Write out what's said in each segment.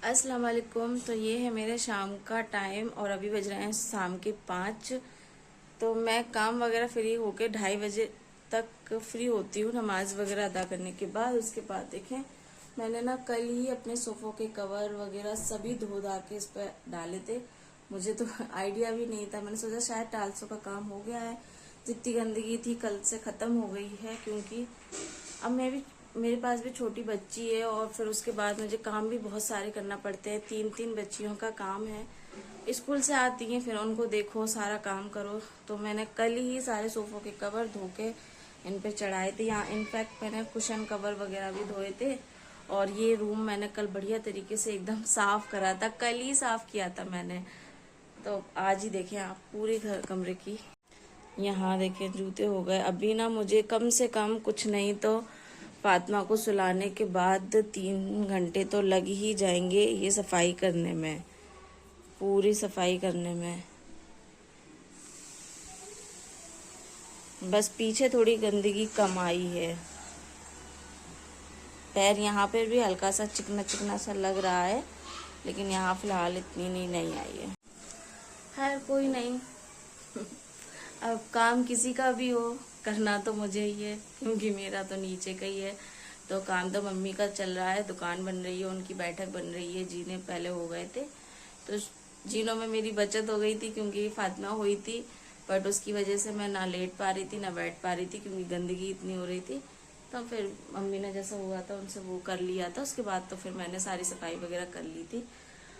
अस्सलाम वालेकुम। तो ये है मेरे शाम का टाइम और अभी बज रहे हैं शाम के 5। तो मैं काम वगैरह फ्री होके 2:30 बजे तक फ्री होती हूँ नमाज वगैरह अदा करने के बाद। उसके बाद देखें मैंने ना कल ही अपने सोफों के कवर वगैरह सभी धो धा के इस पर डाले थे। मुझे तो आइडिया भी नहीं था, मैंने सोचा शायद टाइल्सों का काम हो गया है। जितनी गंदगी थी कल से खत्म हो गई है, क्योंकि अब मेरे पास भी छोटी बच्ची है और फिर उसके बाद मुझे काम भी बहुत सारे करना पड़ते हैं। 3 बच्चियों का काम है, स्कूल से आती हैं फिर उनको देखो सारा काम करो। तो मैंने कल ही सारे सोफों के कवर धो के इन पे चढ़ाए थे। यहाँ इनफैक्ट मैंने कुशन कवर वगैरह भी धोए थे। और ये रूम मैंने कल बढ़िया तरीके से एकदम साफ करा था, कल ही साफ किया था मैंने। तो आज ही देखें आप पूरे घर कमरे की। यहाँ देखें जूते हो गए। अभी ना मुझे कम से कम कुछ नहीं तो फातिमा को सुलाने के बाद 3 घंटे तो लग ही जाएंगे ये सफाई करने में, पूरी सफाई करने में। बस पीछे थोड़ी गंदगी कम आई है। पैर यहाँ पर भी हल्का सा चिकना चिकना सा लग रहा है, लेकिन यहाँ फिलहाल इतनी नहीं आई है। खैर कोई नहीं अब काम किसी का भी हो, करना तो मुझे ही है, क्योंकि मेरा तो नीचे का ही है। तो काम तो मम्मी का चल रहा है, दुकान बन रही है, उनकी बैठक बन रही है। जीने पहले हो गए थे तो जीनों में मेरी बचत हो गई थी, क्योंकि फातिमा हुई थी। बट उसकी वजह से मैं ना लेट पा रही थी ना बैठ पा रही थी, क्योंकि गंदगी इतनी हो रही थी। तो फिर मम्मी ने जैसा हुआ था उनसे वो कर लिया था। उसके बाद तो फिर मैंने सारी सफाई वगैरह कर ली थी।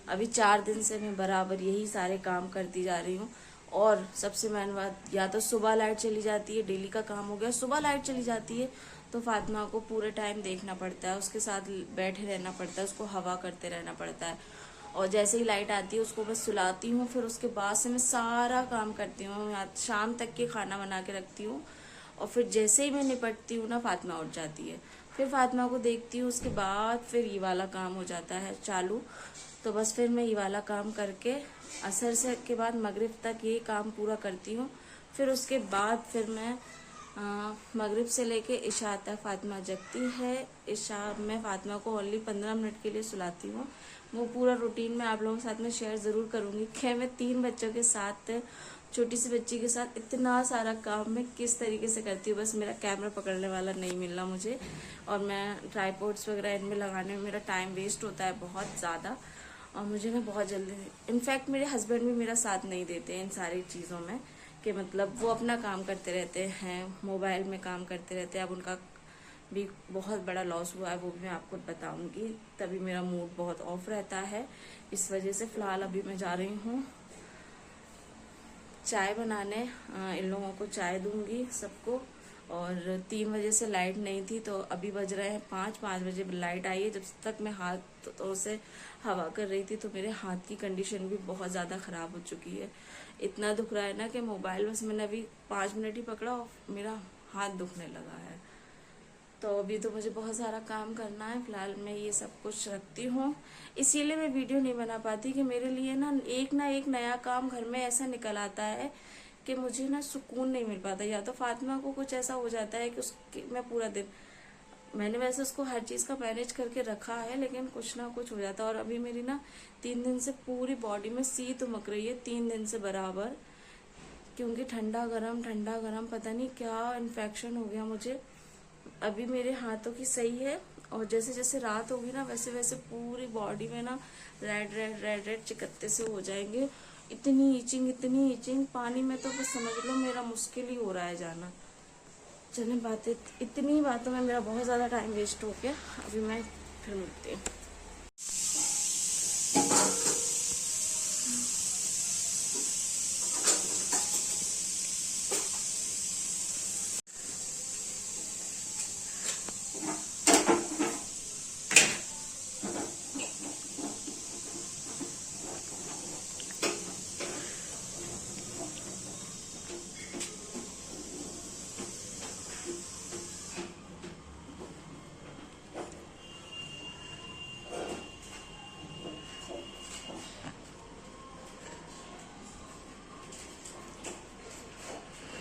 अभी 4 दिन से मैं बराबर यही सारे काम करती जा रही हूँ। और सबसे मेन बात, या तो सुबह लाइट चली जाती है, डेली का काम हो गया, सुबह लाइट चली जाती है तो फातिमा को पूरे टाइम देखना पड़ता है, उसके साथ बैठे रहना पड़ता है, उसको हवा करते रहना पड़ता है। और जैसे ही लाइट आती है उसको बस सुलाती हूँ, फिर उसके बाद से मैं सारा काम करती हूँ, शाम तक के खाना बना के रखती हूँ। और फिर जैसे ही मैं निपटती हूँ ना फातिमा उठ जाती है, फिर फातिमा को देखती हूँ, उसके बाद फिर ये वाला काम हो जाता है चालू। तो बस फिर मैं ये वाला काम करके असर से के बाद मगरिब तक ये काम पूरा करती हूँ। फिर उसके बाद फिर मैं मगरिब से लेके इशा तक फातिमा जगती है। इशा में फातिमा को ओनली 15 मिनट के लिए सुलाती हूँ। वो पूरा रूटीन मैं आप लोगों के साथ में शेयर ज़रूर करूँगी कि मैं 3 बच्चों के साथ, छोटी सी बच्ची के साथ इतना सारा काम मैं किस तरीके से करती हूँ। बस मेरा कैमरा पकड़ने वाला नहीं मिल रहा मुझे, और मैं ट्राइपॉड्स वगैरह इनमें लगाने में मेरा टाइम वेस्ट होता है बहुत ज़्यादा। और मुझे ना बहुत जल्दी, इनफैक्ट मेरे हस्बैंड भी मेरा साथ नहीं देते इन सारी चीज़ों में, कि मतलब वो अपना काम करते रहते हैं, मोबाइल में काम करते रहते हैं। अब उनका भी बहुत बड़ा लॉस हुआ है, वो भी मैं आपको बताऊंगी। तभी मेरा मूड बहुत ऑफ रहता है, इस वजह से फ़िलहाल अभी मैं जा रही हूँ चाय बनाने। इन लोगों को चाय दूंगी सबको। और 3 बजे से लाइट नहीं थी, तो अभी बज रहे हैं 5 बजे लाइट आई है। जब तक मैं हाथों से हवा कर रही थी तो मेरे हाथ की कंडीशन भी बहुत ज़्यादा ख़राब हो चुकी है। इतना दुख रहा है ना कि मोबाइल बस मैंने अभी 5 मिनट ही पकड़ा और मेरा हाथ दुखने लगा है। तो अभी तो मुझे बहुत सारा काम करना है। फिलहाल मैं ये सब कुछ रखती हूँ, इसीलिए मैं वीडियो नहीं बना पाती कि मेरे लिए ना एक नया काम घर में ऐसा निकल आता है कि मुझे ना सुकून नहीं मिल पाता। या तो फातिमा को कुछ ऐसा हो जाता है कि उसके मैं पूरा दिन, मैंने वैसे उसको हर चीज़ का मैनेज करके रखा है, लेकिन कुछ ना कुछ हो जाता है। और अभी मेरी ना 3 दिन से पूरी बॉडी में सी उमक रही है, 3 दिन से बराबर, क्योंकि ठंडा गरम पता नहीं क्या इन्फेक्शन हो गया मुझे। अभी मेरे हाथों की सही है, और जैसे जैसे रात होगी ना वैसे वैसे पूरी बॉडी में ना रेड चिकत्ते से हो जाएंगे। इतनी ईचिंग पानी में तो बस समझ लो मेरा मुश्किल ही हो रहा है जाना। चलें, इतनी बातों में मेरा बहुत ज़्यादा टाइम वेस्ट हो गया। अभी मैं फिर मिलती हूँ।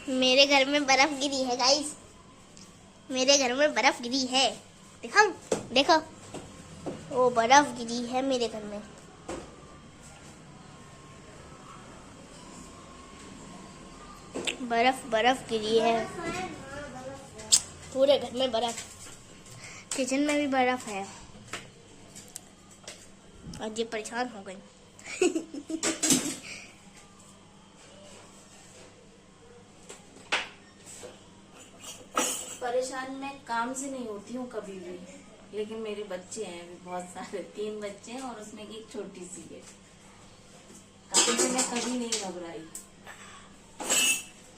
मेरे घर में बर्फ गिरी है गाइस, मेरे घर में बर्फ गिरी है। दिखाऊं? देखो, वो बर्फ गिरी है मेरे घर में। बर्फ गिरी है पूरे घर में। बर्फ, किचन में भी बर्फ है। और ये परेशान हो गई। परेशान मैं काम से नहीं होती हूँ कभी भी, लेकिन मेरे बच्चे हैं अभी बहुत सारे, 3 बच्चे हैं और उसमें एक छोटी सी है। काम से मैं कभी नहीं घबराई।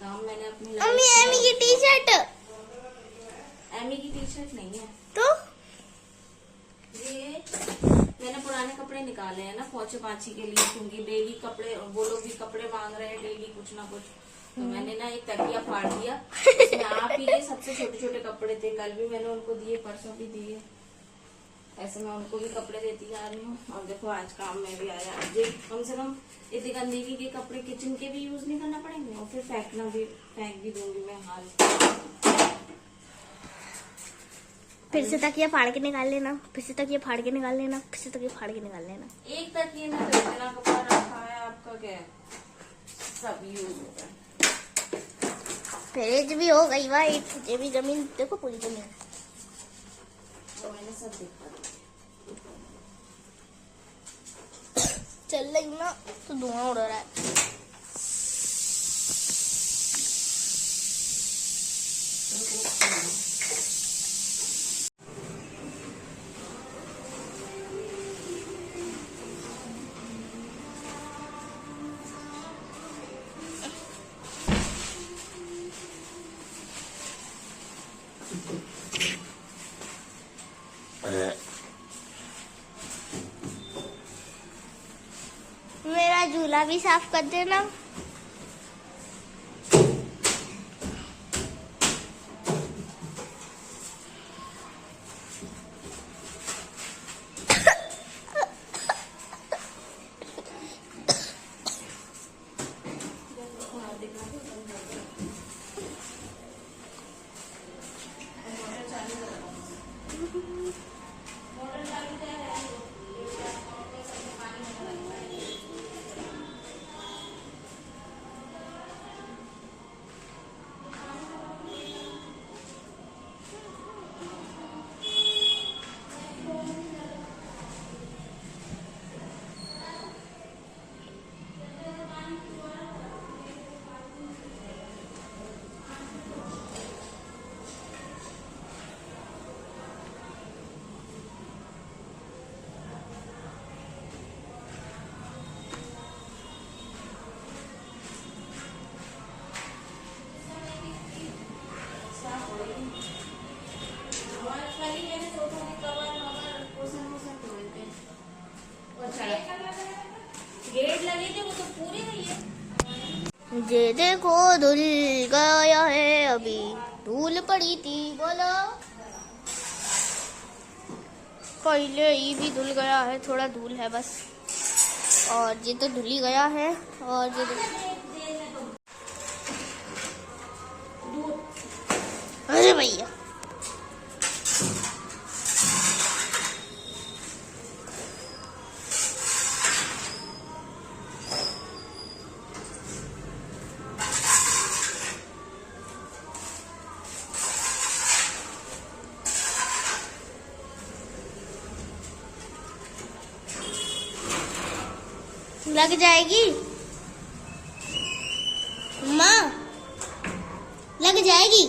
काम मैंने अपनी एमी की टी शर्ट, एमी की टी शर्ट नहीं है तो ये मैंने पुराने कपड़े निकाले हैं ना पोछे पाछी के लिए, क्योंकि डेली कपड़े, वो लोग भी कपड़े मांग रहे हैं डेली कुछ ना कुछ। तो मैंने ना एक तकिया फाड़ दिया, उसमें आप ही के सबसे छोटे छोटे कपड़े थे। कल भी मैंने उनको दिए, परसों भी दिए। ऐसे मैं उनको भी कपड़े देती जा रही हूँ। और देखो आज काम में भी आया। ये कम से कम इतनी गंदगी के कपड़े किचन के भी यूज नहीं करना पड़ेंगे, और फिर फेंक भी दूंगी मैं हाल। फिर से तकिया फाड़ के निकाल लेना, फिर से तकिया फाड़ के निकाल लेना, फिर से तकिया फाड़ के निकाल लेना। एक तकिए में तो इतना कपड़ा रखा है, आपका क्या है? सब यूज हो गया। फ्रिज भी हो गई भाई, ये भी जमीन देखो, पूरी जमीन। तो मैंने सब देखा। चल रही ना तो धुआं उड़ रहा है। मेरा झूला भी साफ कर देना। गेट लगे थे वो तो पूरे नहीं है। ये देखो धुल गया है, अभी धूल पड़ी थी। बोलो, पहले ही भी धुल गया है, थोड़ा धूल है बस। और ये तो धुल ही गया है। और ये अरे भैया, लग जाएगी माँ, लग जाएगी।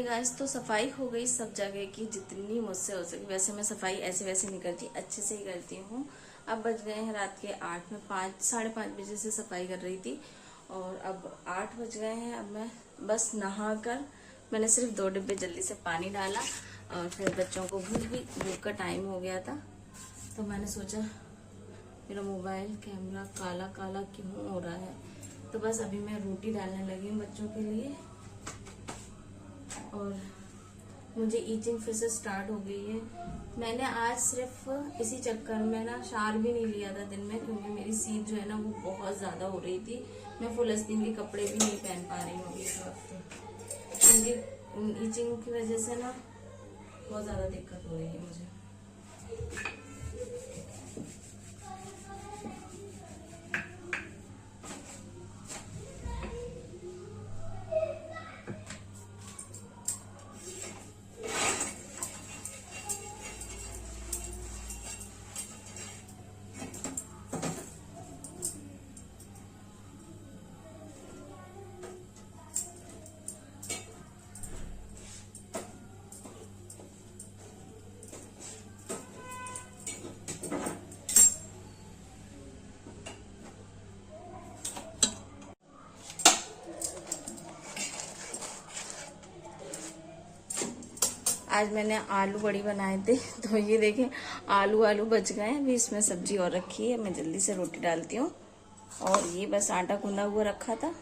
फाइनली गाइस तो सफाई हो गई सब जगह की, जितनी मुझसे हो सकी। वैसे मैं सफाई ऐसे वैसे नहीं करती, अच्छे से ही करती हूँ। अब बज गए हैं रात के 8 में 5-5:30 बजे से सफाई कर रही थी और अब 8 बज गए हैं। अब मैं बस नहा कर, मैंने सिर्फ 2 डिब्बे जल्दी से पानी डाला और फिर बच्चों को भूख का टाइम हो गया था, तो मैंने सोचा मेरा मोबाइल कैमरा काला काला क्यों हो रहा है। तो बस अभी मैं रोटी डालने लगी हूँ बच्चों के लिए। और मुझे ईचिंग फिर से स्टार्ट हो गई है। मैंने आज सिर्फ इसी चक्कर में ना शावर भी नहीं लिया था दिन में, क्योंकि मेरी सीध जो है ना वो बहुत ज्यादा हो रही थी। मैं फुल आस्तीन के कपड़े भी नहीं पहन पा रही हूँ इस वक्त, क्योंकि ईचिंग की वजह से ना बहुत ज्यादा दिक्कत हो रही है मुझे। आज मैंने आलू बड़ी बनाए थे, तो ये देखें आलू बच गए हैं। अभी इसमें सब्जी और रखी है, मैं जल्दी से रोटी डालती हूँ। और ये बस आटा गूंदा हुआ रखा था,